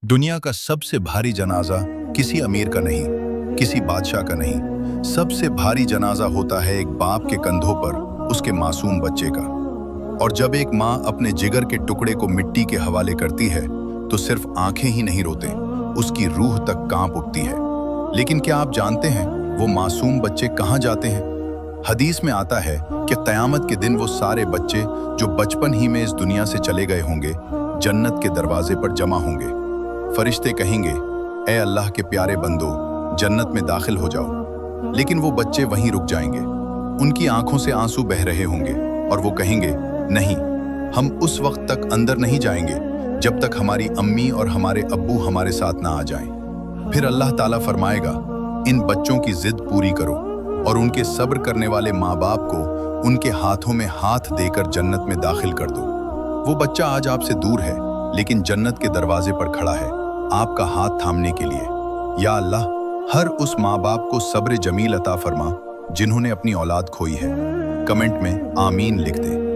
दुनिया का सबसे भारी जनाजा किसी अमीर का नहीं, किसी बादशाह का नहीं। सबसे भारी जनाजा होता है एक बाप के कंधों पर उसके मासूम बच्चे का। और जब एक माँ अपने जिगर के टुकड़े को मिट्टी के हवाले करती है तो सिर्फ आंखें ही नहीं रोते, उसकी रूह तक कांप उठती है। लेकिन क्या आप जानते हैं वो मासूम बच्चे कहाँ जाते हैं? हदीस में आता है कि क़यामत के दिन वो सारे बच्चे जो बचपन ही में इस दुनिया से चले गए होंगे, जन्नत के दरवाजे पर जमा होंगे। फरिश्ते कहेंगे, ए अल्लाह के प्यारे बंदो, जन्नत में दाखिल हो जाओ। लेकिन वो बच्चे वहीं रुक जाएंगे, उनकी आंखों से आंसू बह रहे होंगे और वो कहेंगे, नहीं, हम उस वक्त तक अंदर नहीं जाएंगे जब तक हमारी अम्मी और हमारे अब्बू हमारे साथ ना आ जाएं। फिर अल्लाह ताला फरमाएगा, इन बच्चों की जिद पूरी करो और उनके सब्र करने वाले माँ बाप को उनके हाथों में हाथ देकर जन्नत में दाखिल कर दो। वो बच्चा आज आपसे दूर है लेकिन जन्नत के दरवाजे पर खड़ा है आपका हाथ थामने के लिए। या अल्लाह, हर उस माँ बाप को सब्र जमील अता फरमा जिन्होंने अपनी औलाद खोई है। कमेंट में आमीन लिख दें।